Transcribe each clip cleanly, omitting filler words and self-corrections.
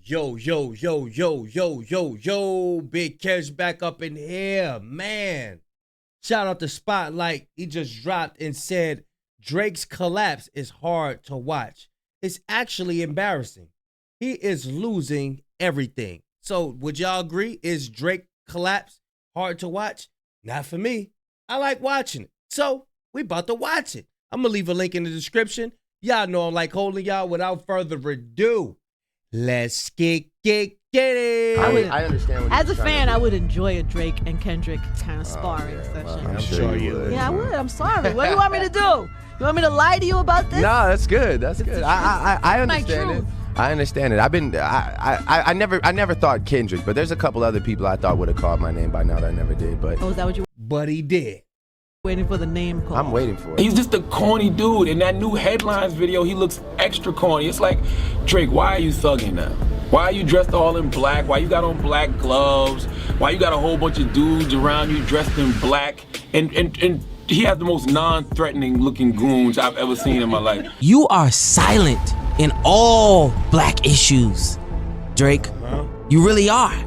Yo, Big Kev back up in here, man. Shout out to Spotlight. He just dropped and said Drake's collapse is hard to watch. It's actually embarrassing. He is losing everything. So would y'all agree? Is Drake collapse hard to watch? Not for me. I like watching it. So we about to watch it. I'm going to leave a link in the description. Y'all know I'm like holding y'all. Without further ado, let's get it. I understand what as a fan, I would enjoy a Drake and Kendrick kind of sparring session. Well, I'm sure you would. Yeah, I would. I'm sorry. What do you want me to do? You want me to lie to you about this? No, that's good. That's good. I understand it. I understand it. I never thought Kendrick, but there's a couple other people I thought would have called my name by now that I never did. But oh, is that what you? But he did. Waiting for the name call. I'm waiting for it. He's just a corny dude. In that new Headlines video, he looks extra corny. It's like, Drake, why are you thugging now? Why are you dressed all in black? Why you got on black gloves? Why you got a whole bunch of dudes around you dressed in black? And he has the most non-threatening looking goons I've ever seen in my life. You are silent in all black issues, Drake. You really are.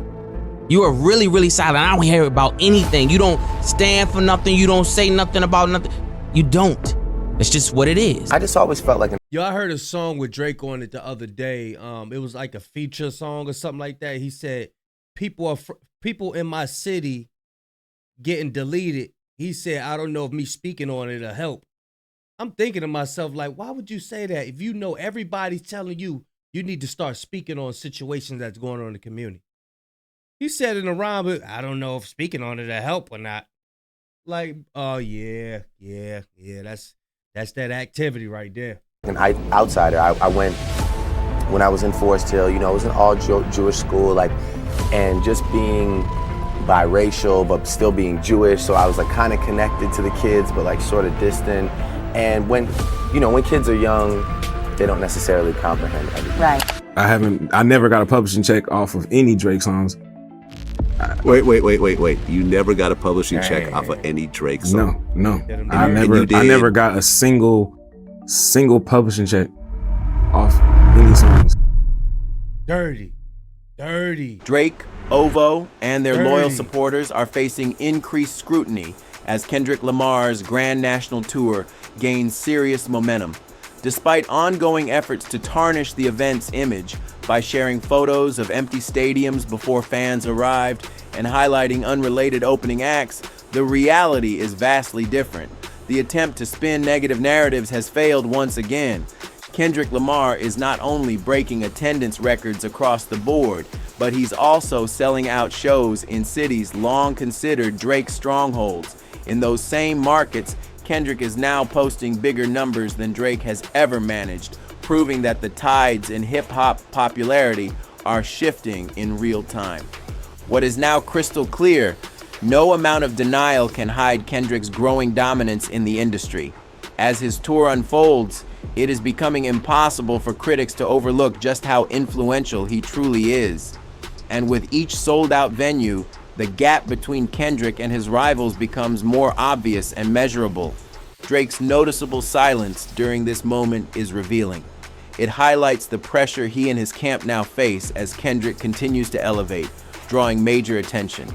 You are really, really silent. I don't hear about anything. You don't stand for nothing. You don't say nothing about nothing. You don't. It's just what it is. I just always felt like Yo, I heard a song with Drake on it the other day. It was like a feature song or something like that. He said, people in my city getting deleted. He said, I don't know if me speaking on it'll help. I'm thinking to myself, like, why would you say that if you know everybody's telling you you need to start speaking on situations that's going on in the community? He said in a rhyme, but I don't know if speaking on it'll help or not. Like, oh yeah, that's that activity right there. an outsider. I went when I was in Forest Hill. You know, it was an all Jewish school, like, and just being biracial but still being Jewish. So I was like kind of connected to the kids, but like sort of distant. And when kids are young, they don't necessarily comprehend everything. Right. I never got a publishing check off of any Drake songs. Wait. You never got a publishing check off of any Drake song? No. I never got a single publishing check off any songs. Dirty. Drake, Ovo, and their loyal supporters are facing increased scrutiny as Kendrick Lamar's Grand National Tour gains serious momentum. Despite ongoing efforts to tarnish the event's image by sharing photos of empty stadiums before fans arrived and highlighting unrelated opening acts, the reality is vastly different. The attempt to spin negative narratives has failed once again. Kendrick Lamar is not only breaking attendance records across the board, but he's also selling out shows in cities long considered Drake's strongholds. In those same markets, Kendrick is now posting bigger numbers than Drake has ever managed, proving that the tides in hip-hop popularity are shifting in real time. What is now crystal clear, no amount of denial can hide Kendrick's growing dominance in the industry. As his tour unfolds, it is becoming impossible for critics to overlook just how influential he truly is. And with each sold-out venue, the gap between Kendrick and his rivals becomes more obvious and measurable. Drake's noticeable silence during this moment is revealing. It highlights the pressure he and his camp now face as Kendrick continues to elevate, drawing major attention.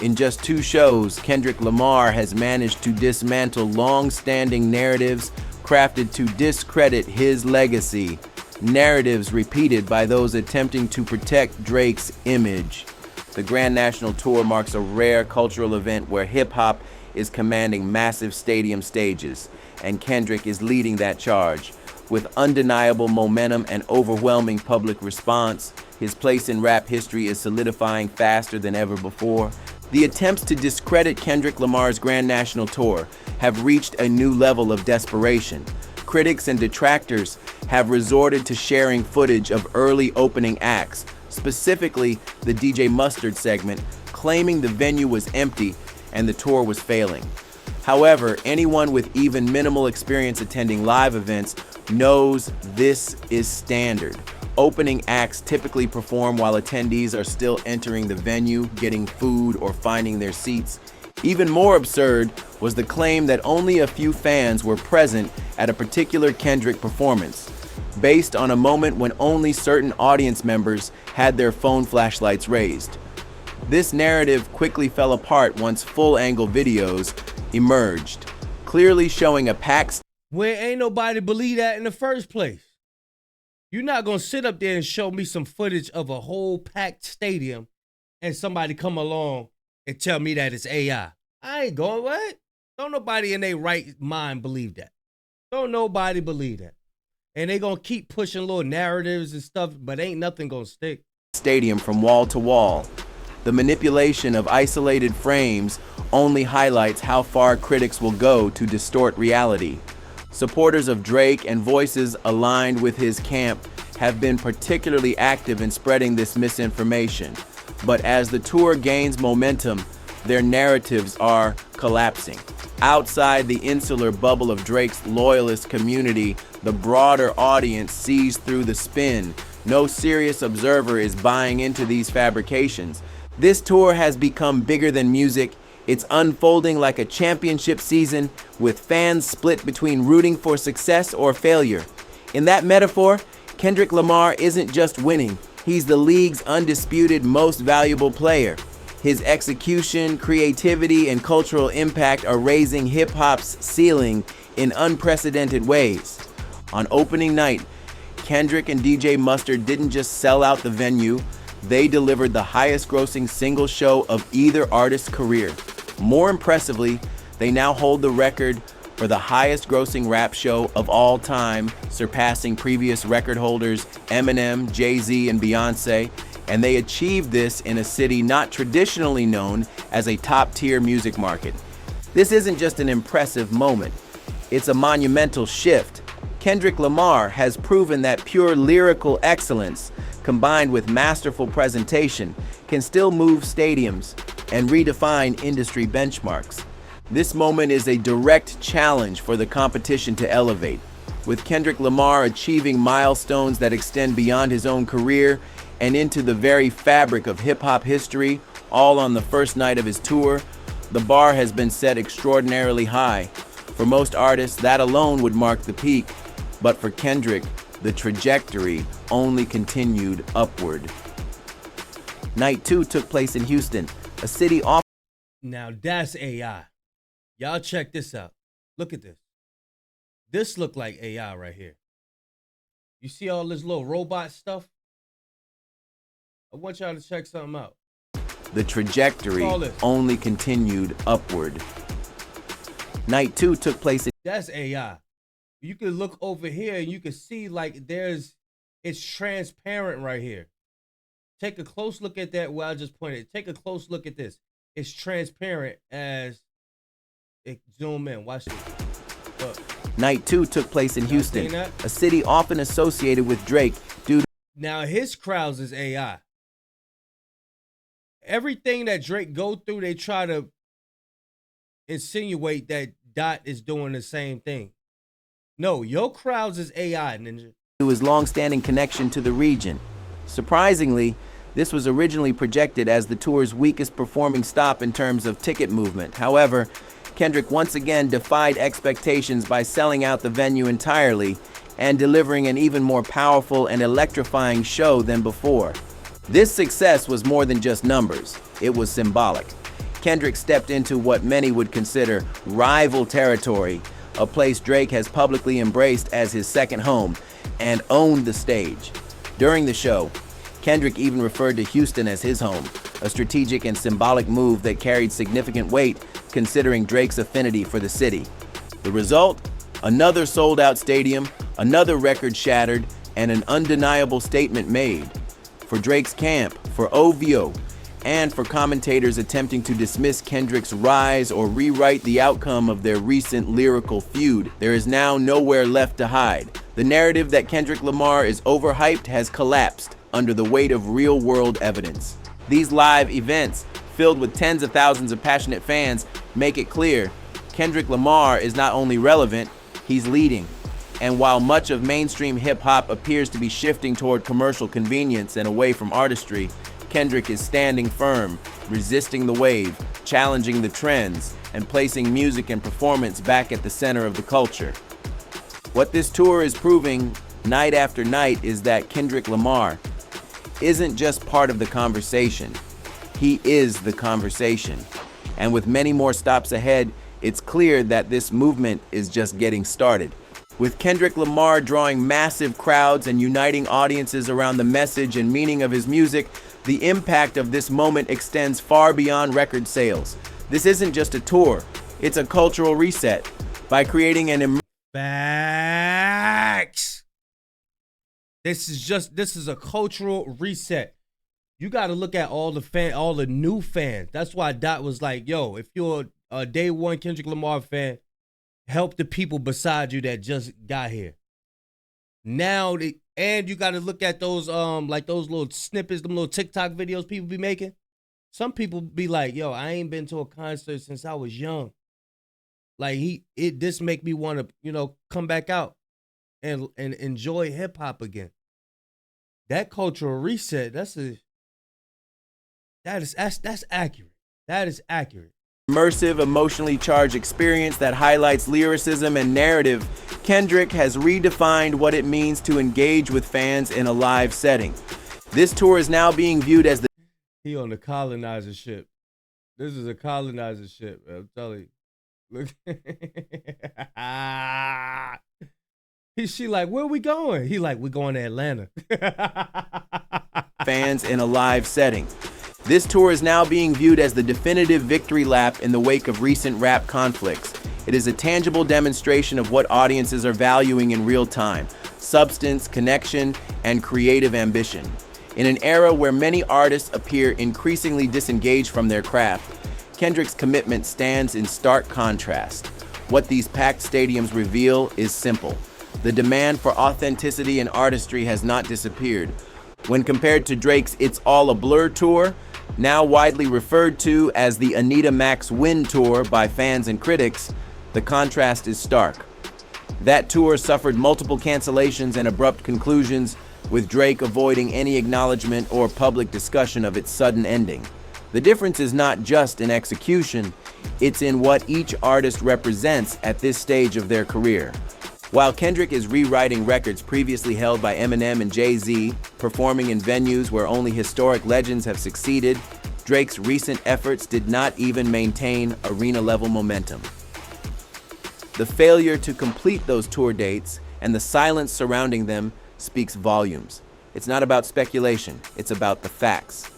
In just 2 shows, Kendrick Lamar has managed to dismantle long-standing narratives crafted to discredit his legacy, narratives repeated by those attempting to protect Drake's image. The Grand National Tour marks a rare cultural event where hip-hop is commanding massive stadium stages, and Kendrick is leading that charge. With undeniable momentum and overwhelming public response, his place in rap history is solidifying faster than ever before. The attempts to discredit Kendrick Lamar's Grand National Tour have reached a new level of desperation. Critics and detractors have resorted to sharing footage of early opening acts, specifically the DJ Mustard segment, claiming the venue was empty and the tour was failing. However, anyone with even minimal experience attending live events knows this is standard. Opening acts typically perform while attendees are still entering the venue, getting food, or finding their seats. Even more absurd was the claim that only a few fans were present at a particular Kendrick performance. based on a moment when only certain audience members had their phone flashlights raised. This narrative quickly fell apart once full-angle videos emerged, clearly showing a packed where ain't nobody believe that in the first place. You're not gonna sit up there and show me some footage of a whole packed stadium and somebody come along and tell me that it's AI. I ain't going, what? Don't nobody in their right mind believe that. Don't nobody believe that. And they gonna keep pushing little narratives and stuff, but ain't nothing gonna stick. Stadium from wall to wall. The manipulation of isolated frames only highlights how far critics will go to distort reality. Supporters of Drake and voices aligned with his camp have been particularly active in spreading this misinformation. But as the tour gains momentum, their narratives are collapsing. Outside the insular bubble of Drake's loyalist community, the broader audience sees through the spin. No serious observer is buying into these fabrications. This tour has become bigger than music. It's unfolding like a championship season, with fans split between rooting for success or failure. In that metaphor, Kendrick Lamar isn't just winning, he's the league's undisputed most valuable player. His execution, creativity, and cultural impact are raising hip-hop's ceiling in unprecedented ways. On opening night, Kendrick and DJ Mustard didn't just sell out the venue, they delivered the highest-grossing single show of either artist's career. More impressively, they now hold the record for the highest-grossing rap show of all time, surpassing previous record holders Eminem, Jay-Z, and Beyonce, and they achieved this in a city not traditionally known as a top-tier music market. This isn't just an impressive moment, it's a monumental shift. Kendrick Lamar has proven that pure lyrical excellence, combined with masterful presentation, can still move stadiums and redefine industry benchmarks. This moment is a direct challenge for the competition to elevate. With Kendrick Lamar achieving milestones that extend beyond his own career and into the very fabric of hip-hop history, all on the first night of his tour, the bar has been set extraordinarily high. For most artists, that alone would mark the peak, but for Kendrick, the trajectory only continued upward. Night 2 took place in Houston, a city off. Now that's AI. Y'all check this out. Look at this. This look like AI right here. You see all this little robot stuff? I want y'all to check something out. The trajectory only continued upward. Night 2 took place in... That's AI. You can look over here and you can see like it's transparent right here. Take a close look at that where I just pointed. Take a close look at this. It's transparent as it zoom in. Watch this. Look. Night 2 took place in Houston, a city often associated with Drake due to... Now his crowds is AI. Everything that Drake go through, they try to insinuate that Dot is doing the same thing. No, your crowds is AI, Ninja. To his long-standing connection to the region. Surprisingly, this was originally projected as the tour's weakest performing stop in terms of ticket movement. However, Kendrick once again defied expectations by selling out the venue entirely and delivering an even more powerful and electrifying show than before. This success was more than just numbers, it was symbolic. Kendrick stepped into what many would consider rival territory, a place Drake has publicly embraced as his second home, and owned the stage. During the show, Kendrick even referred to Houston as his home, a strategic and symbolic move that carried significant weight considering Drake's affinity for the city. The result? Another sold-out stadium, another record shattered, and an undeniable statement made. For Drake's camp, for OVO, and for commentators attempting to dismiss Kendrick's rise or rewrite the outcome of their recent lyrical feud, there is now nowhere left to hide. The narrative that Kendrick Lamar is overhyped has collapsed under the weight of real-world evidence. These live events, filled with tens of thousands of passionate fans, make it clear Kendrick Lamar is not only relevant, he's leading. And while much of mainstream hip-hop appears to be shifting toward commercial convenience and away from artistry, Kendrick is standing firm, resisting the wave, challenging the trends, and placing music and performance back at the center of the culture. What this tour is proving night after night is that Kendrick Lamar isn't just part of the conversation. He is the conversation. And with many more stops ahead, it's clear that this movement is just getting started. With Kendrick Lamar drawing massive crowds and uniting audiences around the message and meaning of his music, the impact of this moment extends far beyond record sales. This isn't just a tour, it's a cultural reset. By creating an Facts. This is a cultural reset. You got to look at all the new fans. That's why Dot was like, yo, if you're a day one Kendrick Lamar fan, help the people beside you that just got here. Now, and you got to look at those like those little snippets, them little TikTok videos people be making. Some people be like, yo, I ain't been to a concert since I was young. Like this make me want to, come back out and enjoy hip hop again. That cultural reset, that's accurate. That is accurate. Immersive, emotionally charged experience that highlights lyricism and narrative, Kendrick has redefined what it means to engage with fans in a live setting. This tour is now being viewed as He on the colonizer ship. This is a colonizer ship, man, I'm telling you. Look. She like, where we going? He like, we going to Atlanta. fans in a live setting. This tour is now being viewed as the definitive victory lap in the wake of recent rap conflicts. It is a tangible demonstration of what audiences are valuing in real time: substance, connection, and creative ambition. In an era where many artists appear increasingly disengaged from their craft, Kendrick's commitment stands in stark contrast. What these packed stadiums reveal is simple. The demand for authenticity and artistry has not disappeared. When compared to Drake's It's All a Blur tour, now widely referred to as the Anita Max Win Tour by fans and critics, the contrast is stark. That tour suffered multiple cancellations and abrupt conclusions, with Drake avoiding any acknowledgement or public discussion of its sudden ending. The difference is not just in execution, it's in what each artist represents at this stage of their career. While Kendrick is rewriting records previously held by Eminem and Jay-Z, performing in venues where only historic legends have succeeded, Drake's recent efforts did not even maintain arena-level momentum. The failure to complete those tour dates and the silence surrounding them speaks volumes. It's not about speculation, it's about the facts.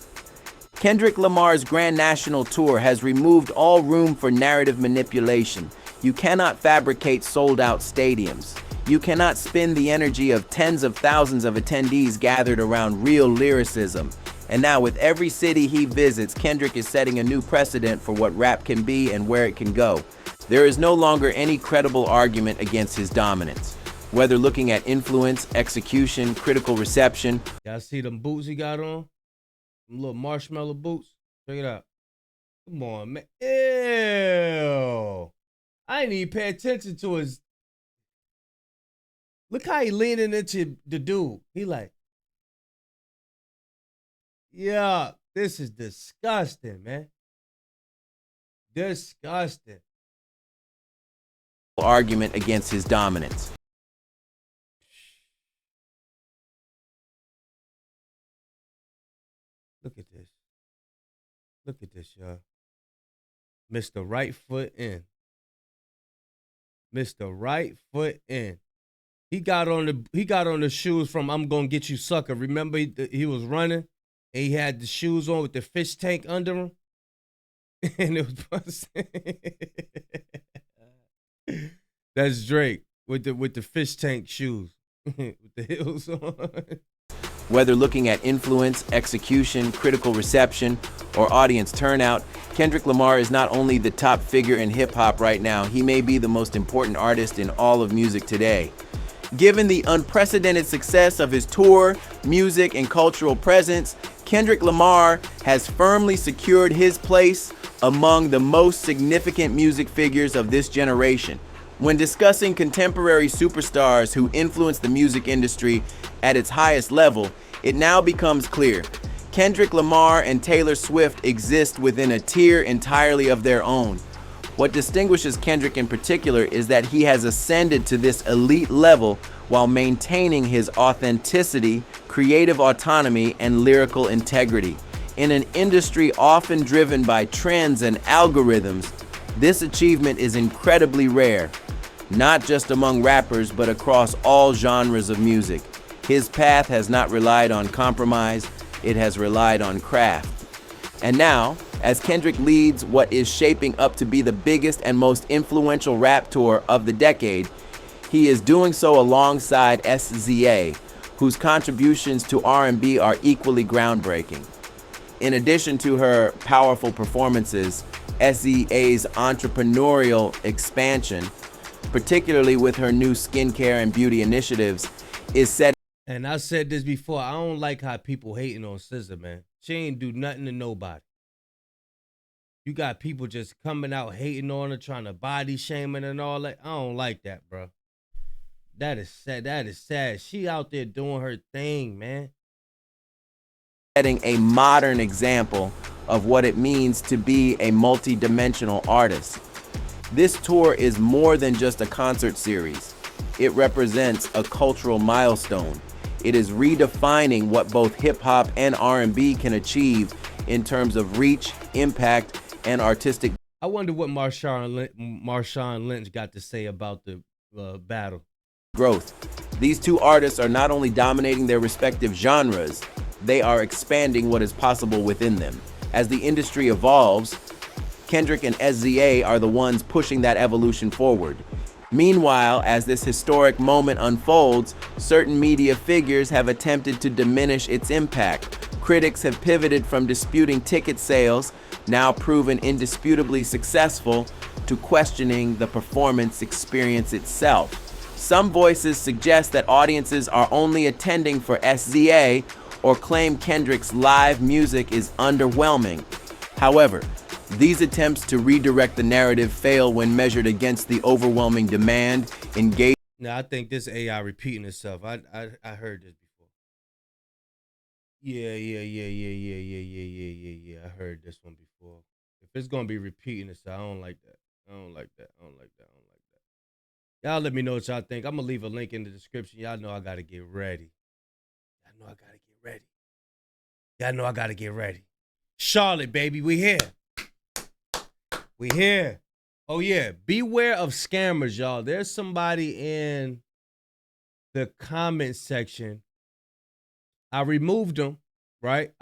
Kendrick Lamar's Grand National Tour has removed all room for narrative manipulation. You cannot fabricate sold-out stadiums. You cannot spin the energy of tens of thousands of attendees gathered around real lyricism. And now with every city he visits, Kendrick is setting a new precedent for what rap can be and where it can go. There is no longer any credible argument against his dominance. Whether looking at influence, execution, critical reception. Y'all see them boots he got on? Them little marshmallow boots? Check it out. Come on, man. Ew. I didn't even pay attention to his. Look how he leaning into the dude. He like, yeah, this is disgusting, man. Disgusting. Argument against his dominance. Look at this. Look at this, y'all. Mr. Right Foot in. Mr. Right Foot in. He got on the shoes from I'm Gonna Get You Sucker. Remember he was running and he had the shoes on with the fish tank under him? And it was That's Drake with the fish tank shoes. With the heels on. Whether looking at influence, execution, critical reception, or audience turnout, Kendrick Lamar is not only the top figure in hip-hop right now, he may be the most important artist in all of music today. Given the unprecedented success of his tour, music, and cultural presence, Kendrick Lamar has firmly secured his place among the most significant music figures of this generation. When discussing contemporary superstars who influence the music industry at its highest level, it now becomes clear: Kendrick Lamar and Taylor Swift exist within a tier entirely of their own. What distinguishes Kendrick in particular is that he has ascended to this elite level while maintaining his authenticity, creative autonomy, and lyrical integrity. In an industry often driven by trends and algorithms, this achievement is incredibly rare, not just among rappers, but across all genres of music. His path has not relied on compromise, it has relied on craft. And now, as Kendrick leads what is shaping up to be the biggest and most influential rap tour of the decade, he is doing so alongside SZA, whose contributions to R&B are equally groundbreaking. In addition to her powerful performances, SZA's entrepreneurial expansion, particularly with her new skincare and beauty initiatives, is set. And I said this before, I don't like how people hating on SZA, man. She ain't do nothing to nobody. You got people just coming out hating on her, trying to body shaming and all that. I don't like that, bro. That is sad. That is sad. She out there doing her thing, man. Setting a modern example of what it means to be a multi-dimensional artist. This tour is more than just a concert series. It represents a cultural milestone. It is redefining what both hip-hop and R&B can achieve in terms of reach, impact, and artistic. I wonder what Marshawn Lynch got to say about the battle. Growth. These two artists are not only dominating their respective genres, they are expanding what is possible within them. As the industry evolves, Kendrick and SZA are the ones pushing that evolution forward. Meanwhile, as this historic moment unfolds, certain media figures have attempted to diminish its impact. Critics have pivoted from disputing ticket sales, now proven indisputably successful, to questioning the performance experience itself. Some voices suggest that audiences are only attending for SZA or claim Kendrick's live music is underwhelming. However, these attempts to redirect the narrative fail when measured against the overwhelming demand, engagement. Now, I think this AI repeating itself. I heard this before. Yeah. I heard this one before. If it's gonna be repeating itself, I don't like that. I don't like that. Y'all let me know what y'all think. I'm gonna leave a link in the description. Y'all know I gotta get ready. Charlotte, baby, we here. Oh yeah, beware of scammers, y'all. There's somebody in the comment section. I removed him, right?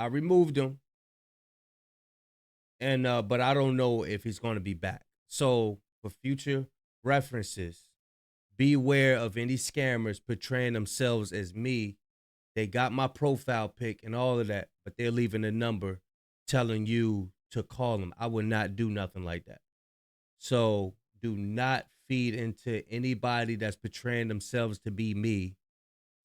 And but I don't know if he's gonna be back. So for future references, beware of any scammers portraying themselves as me. They got my profile pic and all of that, but they're leaving a number telling you to call them. I would not do nothing like that. So do not feed into anybody that's portraying themselves to be me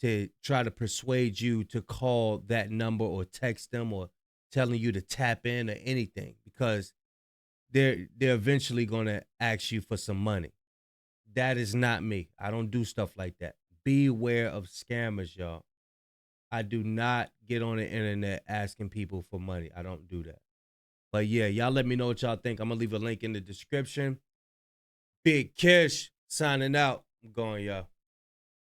to try to persuade you to call that number or text them or telling you to tap in or anything, because they're eventually going to ask you for some money. That is not me. I don't do stuff like that. Beware of scammers, y'all. I do not get on the internet asking people for money. I don't do that. But yeah, y'all let me know what y'all think. I'm going to leave a link in the description. Big Kish signing out. I'm going, y'all.